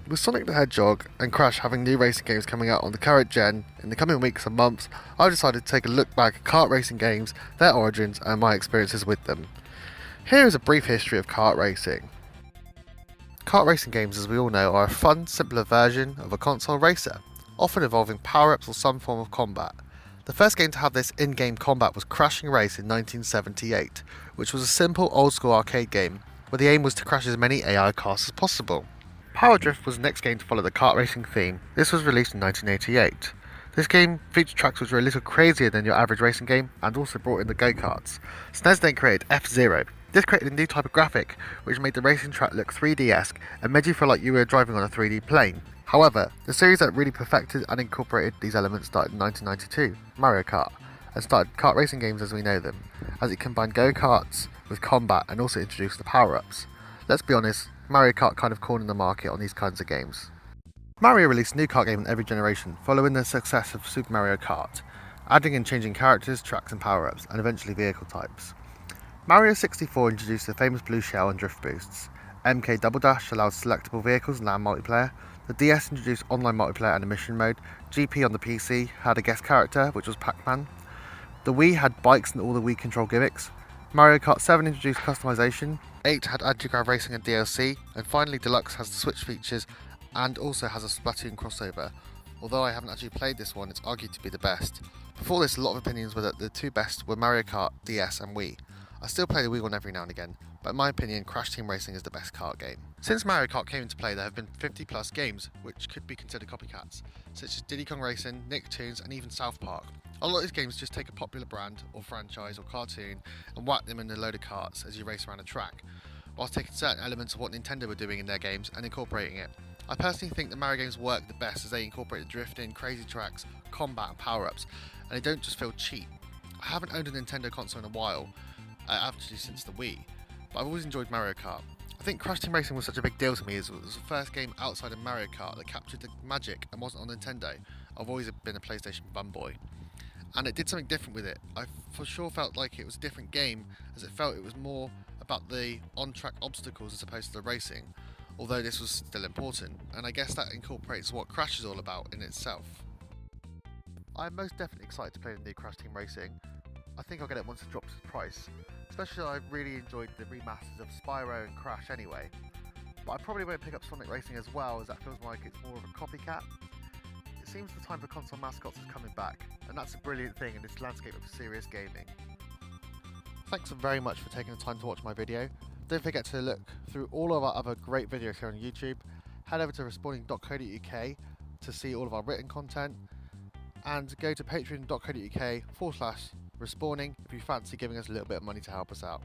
With Sonic the Hedgehog and Crash having new racing games coming out on the current gen in the coming weeks and months, I've decided to take a look back at kart racing games, their origins, and my experiences with them. Here is a brief history of kart racing. Kart racing games, as we all know, are a fun, simpler version of a console racer, often involving power-ups or some form of combat. The first game to have this in-game combat was Crashing Race in 1978, which was a simple old-school arcade game, where the aim was to crash as many AI cars as possible. Power Drift was the next game to follow the kart racing theme. This was released in 1988. This game featured tracks which were a little crazier than your average racing game and also brought in the go-karts. SNES then created F-Zero. This created a new type of graphic which made the racing track look 3D-esque and made you feel like you were driving on a 3D plane. However, the series that really perfected and incorporated these elements started in 1992, Mario Kart, and started kart racing games as we know them, as it combined go-karts with combat and also introduced the power-ups. Let's be honest, Mario Kart kind of cornered the market on these kinds of games. Mario released a new kart game in every generation, following the success of Super Mario Kart, adding and changing characters, tracks and power-ups, and eventually vehicle types. Mario 64 introduced the famous blue shell and drift boosts. MK Double Dash allowed selectable vehicles and land multiplayer. The DS introduced online multiplayer and a mission mode. GP on the PC had a guest character, which was Pac-Man. The Wii had bikes and all the Wii control gimmicks. Mario Kart 7 introduced customization, 8 had anti-grav racing and DLC, and finally Deluxe has the Switch features and also has a Splatoon crossover. Although I haven't actually played this one, it's argued to be the best. Before this, a lot of opinions were that the two best were Mario Kart, DS and Wii. I still play the Wii one every now and again, but in my opinion, Crash Team Racing is the best kart game. Since Mario Kart came into play, there have been 50 plus games which could be considered copycats, such as Diddy Kong Racing, Nicktoons and even South Park. A lot of these games just take a popular brand or franchise or cartoon and whack them in a load of carts as you race around a track, whilst taking certain elements of what Nintendo were doing in their games and incorporating it. I personally think the Mario games work the best as they incorporate the drifting, crazy tracks, combat and power-ups, and they don't just feel cheap. I haven't owned a Nintendo console in a while, actually since the Wii, but I've always enjoyed Mario Kart. I think Crash Team Racing was such a big deal to me as it was the first game outside of Mario Kart that captured the magic and wasn't on Nintendo. I've always been a PlayStation fanboy. And it did something different with it. I for sure felt like it was a different game, as it felt it was more about the on-track obstacles as opposed to the racing, although this was still important, and I guess that incorporates what Crash is all about in itself. I'm most definitely excited to play the new Crash Team Racing. I think I'll get it once it drops its price, especially I really enjoyed the remasters of Spyro and Crash anyway, but I probably won't pick up Sonic Racing as well, as that feels like it's more of a copycat. It seems the time for console mascots is coming back, and that's a brilliant thing in this landscape of serious gaming. Thanks very much for taking the time to watch my video. Don't forget to look through all of our other great videos here on YouTube. Head over to respawning.co.uk to see all of our written content, and go to patreon.co.uk/respawning if you fancy giving us a little bit of money to help us out.